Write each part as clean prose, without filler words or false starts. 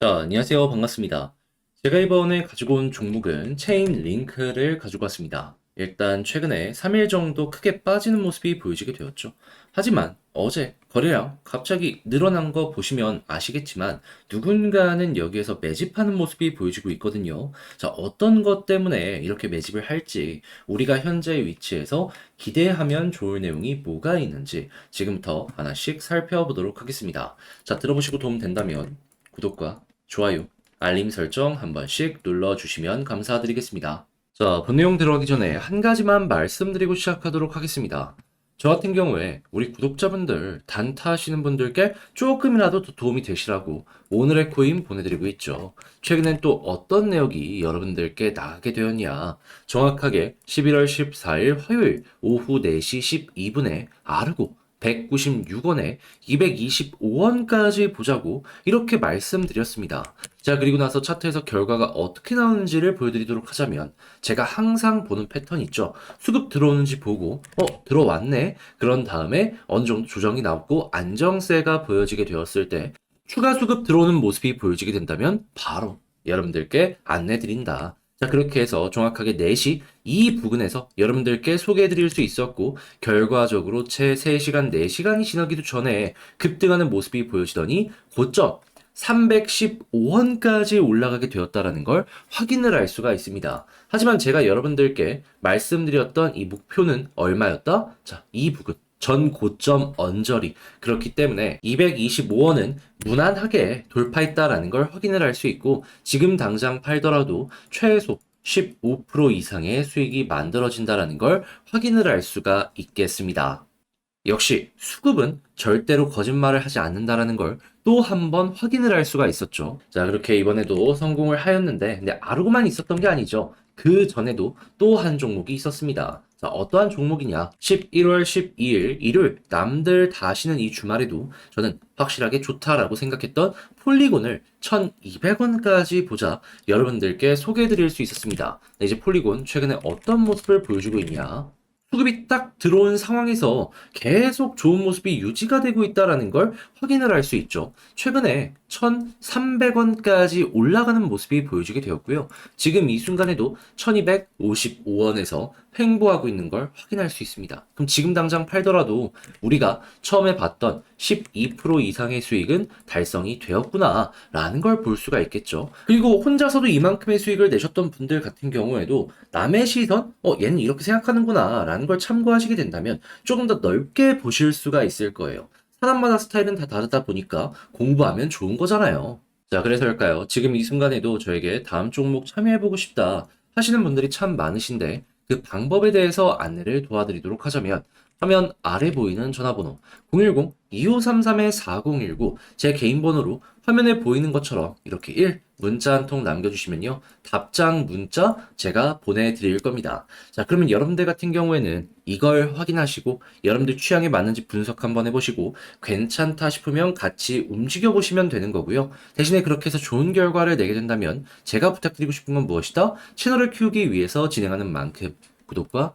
자, 안녕하세요. 반갑습니다. 제가 이번에 가지고 온 종목은 체인 링크를 가지고 왔습니다. 일단 최근에 3일 정도 크게 빠지는 모습이 보여지게 되었죠. 하지만 어제 거래량 갑자기 늘어난 거 보시면 아시겠지만 누군가는 여기에서 매집하는 모습이 보여지고 있거든요. 자, 어떤 것 때문에 이렇게 매집을 할지 우리가 현재 위치에서 기대하면 좋을 내용이 뭐가 있는지 지금부터 하나씩 살펴보도록 하겠습니다. 자, 들어보시고 도움 된다면 구독과 좋아요, 알림 설정 한 번씩 눌러주시면 감사드리겠습니다. 자, 본 내용 들어가기 전에 한 가지만 말씀드리고 시작하도록 하겠습니다. 저 같은 경우에 우리 구독자분들, 단타하시는 분들께 조금이라도 더 도움이 되시라고 오늘의 코인 보내드리고 있죠. 최근엔 또 어떤 내역이 여러분들께 나가게 되었냐. 정확하게 11월 14일 화요일 오후 4시 12분에 아르고 196원에 225원까지 보자고 이렇게 말씀드렸습니다. 자, 그리고 나서 차트에서 결과가 어떻게 나오는지를 보여드리도록 하자면 제가 항상 보는 패턴 있죠. 수급 들어오는지 보고 들어왔네. 그런 다음에 어느 정도 조정이 나오고 안정세가 보여지게 되었을 때 추가 수급 들어오는 모습이 보여지게 된다면 바로 여러분들께 안내드린다. 자, 그렇게 해서 정확하게 4시 이 부근에서 여러분들께 소개해드릴 수 있었고, 결과적으로 채 3시간, 4시간이 지나기도 전에 급등하는 모습이 보여지더니 고점 315원까지 올라가게 되었다라는 걸 확인을 할 수가 있습니다. 하지만 제가 여러분들께 말씀드렸던 이 목표는 얼마였다? 자, 이 부근. 전 고점 언저리. 그렇기 때문에 225원은 무난하게 돌파했다라는 걸 확인을 할 수 있고, 지금 당장 팔더라도 최소 15% 이상의 수익이 만들어진다라는 걸 확인을 할 수가 있겠습니다. 역시 수급은 절대로 거짓말을 하지 않는다라는 걸 또 한 번 확인을 할 수가 있었죠. 자, 그렇게 이번에도 성공을 하였는데, 근데 아르고만 있었던 게 아니죠. 그 전에도 또 한 종목이 있었습니다. 자, 어떠한 종목이냐? 11월 12일 일요일 남들 다 쉬는 이 주말에도 저는 확실하게 좋다라고 생각했던 폴리곤을 1200원까지 보자 여러분들께 소개해 드릴 수 있었습니다. 네, 이제 폴리곤 최근에 어떤 모습을 보여주고 있냐? 수급이 딱 들어온 상황에서 계속 좋은 모습이 유지가 되고 있다라는 걸 확인을 할 수 있죠. 최근에 1,300원까지 올라가는 모습이 보여지게 되었고요. 지금 이 순간에도 1,255원에서 횡보하고 있는 걸 확인할 수 있습니다. 그럼 지금 당장 팔더라도 우리가 처음에 봤던 12% 이상의 수익은 달성이 되었구나 라는 걸 볼 수가 있겠죠. 그리고 혼자서도 이만큼의 수익을 내셨던 분들 같은 경우에도 남의 시선, 얘는 이렇게 생각하는구나 라는 걸 참고하시게 된다면 조금 더 넓게 보실 수가 있을 거예요. 사람마다 스타일은 다 다르다 보니까 공부하면 좋은 거잖아요. 자, 그래서일까요? 지금 이 순간에도 저에게 다음 종목 참여해보고 싶다 하시는 분들이 참 많으신데, 그 방법에 대해서 안내를 도와드리도록 하자면 화면 아래 보이는 전화번호 010-2533-4019 제 개인 번호로 화면에 보이는 것처럼 이렇게 문자 한 통 남겨주시면요, 답장 문자 제가 보내드릴 겁니다. 자, 그러면 여러분들 같은 경우에는 이걸 확인하시고 여러분들 취향에 맞는지 분석 한번 해보시고 괜찮다 싶으면 같이 움직여 보시면 되는 거고요. 대신에 그렇게 해서 좋은 결과를 내게 된다면 제가 부탁드리고 싶은 건 무엇이다? 채널을 키우기 위해서 진행하는 만큼 구독과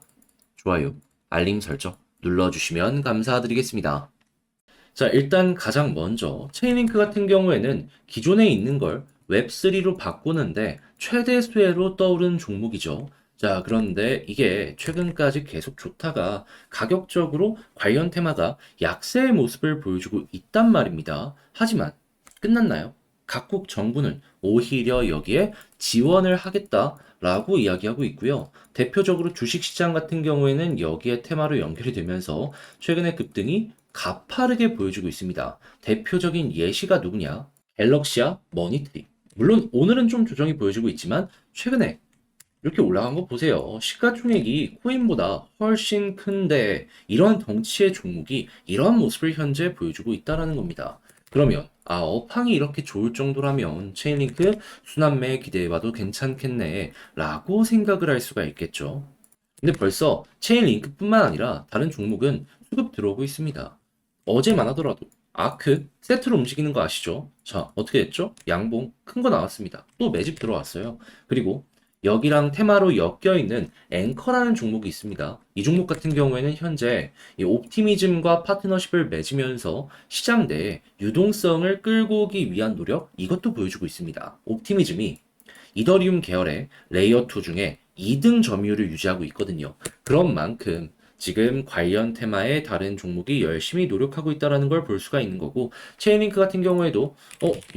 좋아요, 알림 설정 눌러주시면 감사드리겠습니다. 자, 일단 가장 먼저 체인링크 같은 경우에는 기존에 있는 걸 웹3로 바꾸는데 최대 수혜로 떠오른 종목이죠. 자, 그런데 이게 최근까지 계속 좋다가 가격적으로 관련 테마가 약세의 모습을 보여주고 있단 말입니다. 하지만 끝났나요? 각국 정부는 오히려 여기에 지원을 하겠다라고 이야기하고 있고요. 대표적으로 주식시장 같은 경우에는 여기에 테마로 연결이 되면서 최근의 급등이 가파르게 보여주고 있습니다. 대표적인 예시가 누구냐? 갤럭시와 머니트리. 물론 오늘은 좀 조정이 보여지고 있지만 최근에 이렇게 올라간 거 보세요. 시가총액이 코인보다 훨씬 큰데 이러한 덩치의 종목이 이러한 모습을 현재 보여주고 있다는 겁니다. 그러면 업황이 이렇게 좋을 정도라면 체인링크 순환매 기대해봐도 괜찮겠네 라고 생각을 할 수가 있겠죠. 근데 벌써 체인링크뿐만 아니라 다른 종목은 수급 들어오고 있습니다. 어제만 하더라도 아크 세트로 움직이는 거 아시죠? 자, 어떻게 됐죠? 양봉 큰 거 나왔습니다. 또 매집 들어왔어요. 그리고 여기랑 테마로 엮여 있는 앵커라는 종목이 있습니다. 이 종목 같은 경우에는 현재 이 옵티미즘과 파트너십을 맺으면서 시장 내에 유동성을 끌고 오기 위한 노력, 이것도 보여주고 있습니다. 옵티미즘이 이더리움 계열의 레이어 2 중에 2등 점유율을 유지하고 있거든요. 그런 만큼 지금 관련 테마의 다른 종목이 열심히 노력하고 있다는 걸 볼 수가 있는 거고, 체인링크 같은 경우에도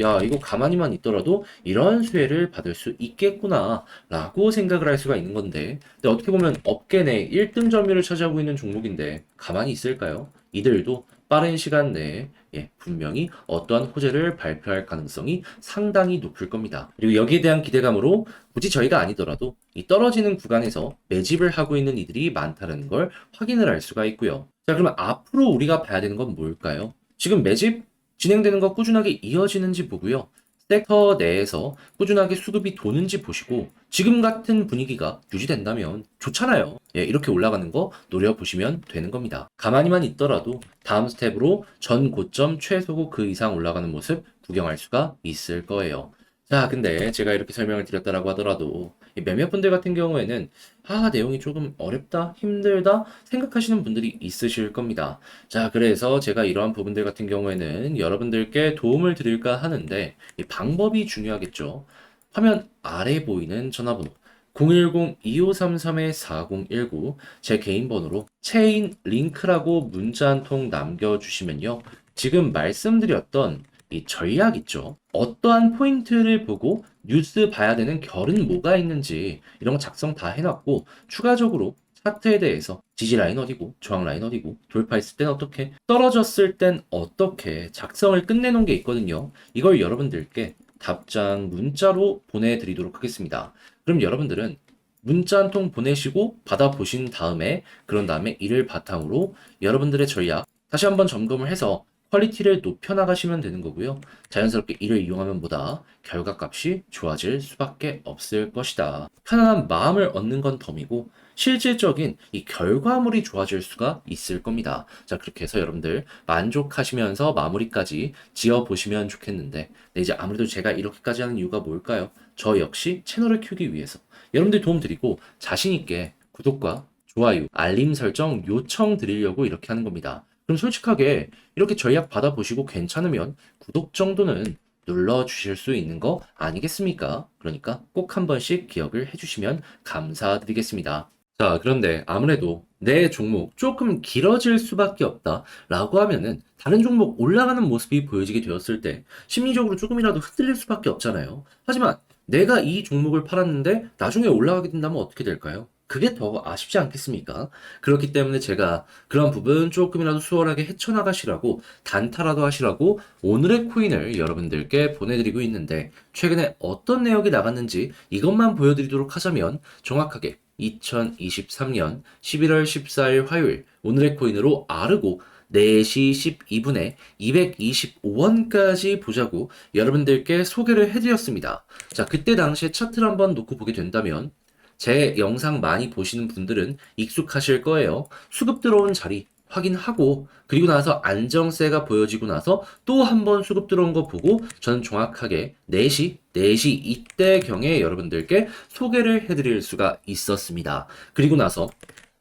야, 이거 가만히만 있더라도 이런 수혜를 받을 수 있겠구나 라고 생각을 할 수가 있는 건데, 근데 어떻게 보면 업계 내 1등 점유율을 차지하고 있는 종목인데 가만히 있을까요? 이들도 빠른 시간 내에 분명히 어떠한 호재를 발표할 가능성이 상당히 높을 겁니다. 그리고 여기에 대한 기대감으로 굳이 저희가 아니더라도 이 떨어지는 구간에서 매집을 하고 있는 이들이 많다는 걸 확인을 할 수가 있고요. 자, 그러면 앞으로 우리가 봐야 되는 건 뭘까요? 지금 매집 진행되는 거 꾸준하게 이어지는지 보고요. 섹터 내에서 꾸준하게 수급이 도는지 보시고 지금 같은 분위기가 유지된다면 좋잖아요. 이렇게 올라가는 거 노려보시면 되는 겁니다. 가만히만 있더라도 다음 스텝으로 전 고점 최소고 그 이상 올라가는 모습 구경할 수가 있을 거예요. 자, 근데 제가 이렇게 설명을 드렸다라고 하더라도 몇몇 분들 같은 경우에는 내용이 조금 어렵다, 힘들다 생각하시는 분들이 있으실 겁니다. 자, 그래서 제가 이러한 부분들 같은 경우에는 여러분들께 도움을 드릴까 하는데 이 방법이 중요하겠죠. 화면 아래 보이는 전화번호 010-2533-4019 제 개인 번호로 체인 링크라고 문자 한 통 남겨주시면요. 지금 말씀드렸던 이 전략 있죠. 어떠한 포인트를 보고 뉴스 봐야 되는 결은 뭐가 있는지 이런 거 작성 다 해놨고 추가적으로 차트에 대해서 지지 라인 어디고 저항 라인 어디고 돌파했을 땐 어떻게 떨어졌을 땐 어떻게 작성을 끝내놓은 게 있거든요. 이걸 여러분들께 답장 문자로 보내드리도록 하겠습니다. 그럼 여러분들은 문자 한 통 보내시고 받아보신 다음에 그런 다음에 이를 바탕으로 여러분들의 전략 다시 한번 점검을 해서 퀄리티를 높여나가시면 되는 거고요. 자연스럽게 이를 이용하면 보다 결과값이 좋아질 수밖에 없을 것이다. 편안한 마음을 얻는 건 덤이고 실질적인 이 결과물이 좋아질 수가 있을 겁니다. 자, 그렇게 해서 여러분들 만족하시면서 마무리까지 지어보시면 좋겠는데 이제 아무래도 제가 이렇게까지 하는 이유가 뭘까요? 저 역시 채널을 키우기 위해서 여러분들 도움 드리고 자신 있게 구독과 좋아요, 알림 설정 요청 드리려고 이렇게 하는 겁니다. 그럼 솔직하게 이렇게 전략 받아보시고 괜찮으면 구독 정도는 눌러주실 수 있는 거 아니겠습니까? 그러니까 꼭 한 번씩 기억을 해주시면 감사드리겠습니다. 자, 그런데 아무래도 내 종목 조금 길어질 수밖에 없다라고 하면은 다른 종목 올라가는 모습이 보여지게 되었을 때 심리적으로 조금이라도 흔들릴 수밖에 없잖아요. 하지만 내가 이 종목을 팔았는데 나중에 올라가게 된다면 어떻게 될까요? 그게 더 아쉽지 않겠습니까? 그렇기 때문에 제가 그런 부분 조금이라도 수월하게 헤쳐나가시라고 단타라도 하시라고 오늘의 코인을 여러분들께 보내드리고 있는데 최근에 어떤 내역이 나갔는지 이것만 보여드리도록 하자면 정확하게 2023년 11월 14일 화요일 오늘의 코인으로 아르고 4시 12분에 225원까지 보자고 여러분들께 소개를 해드렸습니다. 자, 그때 당시에 차트를 한번 놓고 보게 된다면 제 영상 많이 보시는 분들은 익숙하실 거예요. 수급 들어온 자리 확인하고 그리고 나서 안정세가 보여지고 나서 또 한 번 수급 들어온 거 보고 저는 정확하게 4시 이때경에 여러분들께 소개를 해드릴 수가 있었습니다. 그리고 나서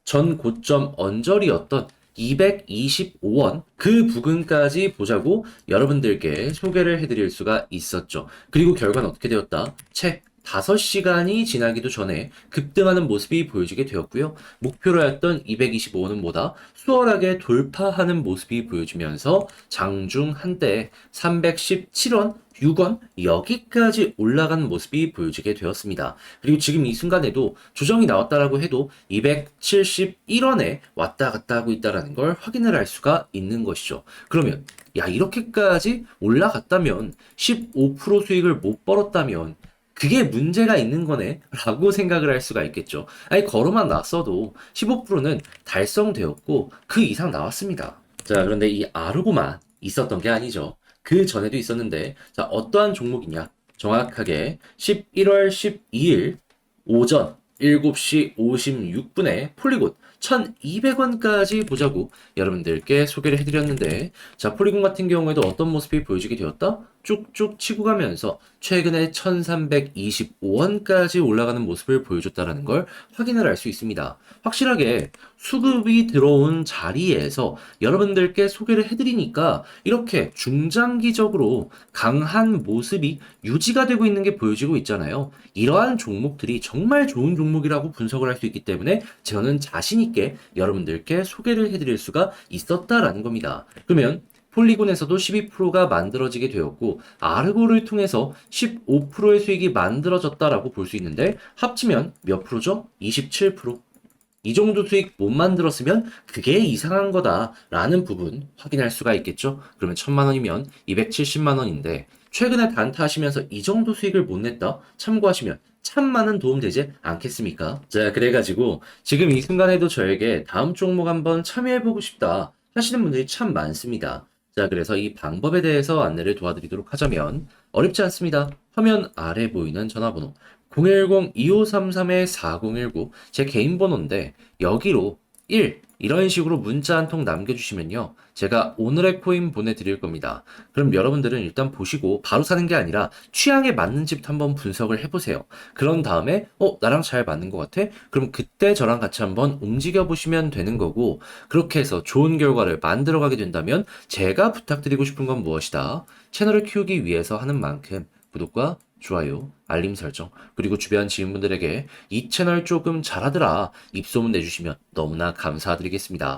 전 고점 언저리였던 225원 그 부근까지 보자고 여러분들께 소개를 해드릴 수가 있었죠. 그리고 결과는 어떻게 되었다? 채 5시간이 지나기도 전에 급등하는 모습이 보여지게 되었고요. 목표로 했던 225원은 뭐다? 수월하게 돌파하는 모습이 보여지면서 장중 한때 317원, 6원 여기까지 올라간 모습이 보여지게 되었습니다. 그리고 지금 이 순간에도 조정이 나왔다라고 해도 271원에 왔다 갔다 하고 있다는 걸 확인을 할 수가 있는 것이죠. 그러면 야, 이렇게까지 올라갔다면 15% 수익을 못 벌었다면 그게 문제가 있는 거네 라고 생각을 할 수가 있겠죠. 아니 걸어만 놨어도 15%는 달성되었고 그 이상 나왔습니다. 자, 그런데 이 아르고만 있었던 게 아니죠. 그 전에도 있었는데 자, 어떠한 종목이냐, 정확하게 11월 12일 오전 7시 56분에 폴리곤 1200원까지 보자고 여러분들께 소개를 해드렸는데 자, 폴리곤 같은 경우에도 어떤 모습이 보여지게 되었다? 쭉쭉 치고 가면서 최근에 1325원까지 올라가는 모습을 보여줬다라는 걸 확인을 할 수 있습니다. 확실하게 수급이 들어온 자리에서 여러분들께 소개를 해드리니까 이렇게 중장기적으로 강한 모습이 유지가 되고 있는 게 보여지고 있잖아요. 이러한 종목들이 정말 좋은 종목이라고 분석을 할 수 있기 때문에 저는 자신 있게 여러분들께 소개를 해드릴 수가 있었다라는 겁니다. 그러면 폴리곤에서도 12%가 만들어지게 되었고 아르고를 통해서 15%의 수익이 만들어졌다라고 볼 수 있는데 합치면 몇 프로죠? 27%. 이 정도 수익 못 만들었으면 그게 이상한 거다라는 부분 확인할 수가 있겠죠? 그러면 1000만 원이면 270만 원인데 최근에 단타하시면서 이 정도 수익을 못 냈다? 참고하시면 참 많은 도움 되지 않겠습니까? 자, 그래가지고 지금 이 순간에도 저에게 다음 종목 한번 참여해보고 싶다 하시는 분들이 참 많습니다. 자, 그래서 이 방법에 대해서 안내를 도와드리도록 하자면 어렵지 않습니다. 화면 아래 보이는 전화번호 010-2533-4019 제 개인 번호인데 여기로 1 이런 식으로 문자 한 통 남겨주시면요. 제가 오늘의 코인 보내드릴 겁니다. 그럼 여러분들은 일단 보시고 바로 사는 게 아니라 취향에 맞는 집부터 한번 분석을 해보세요. 그런 다음에 나랑 잘 맞는 것 같아? 그럼 그때 저랑 같이 한번 움직여 보시면 되는 거고 그렇게 해서 좋은 결과를 만들어 가게 된다면 제가 부탁드리고 싶은 건 무엇이다? 채널을 키우기 위해서 하는 만큼 구독과 좋아요, 알림 설정, 그리고 주변 지인분들에게 이 채널 조금 잘하더라 입소문 내주시면 너무나 감사드리겠습니다.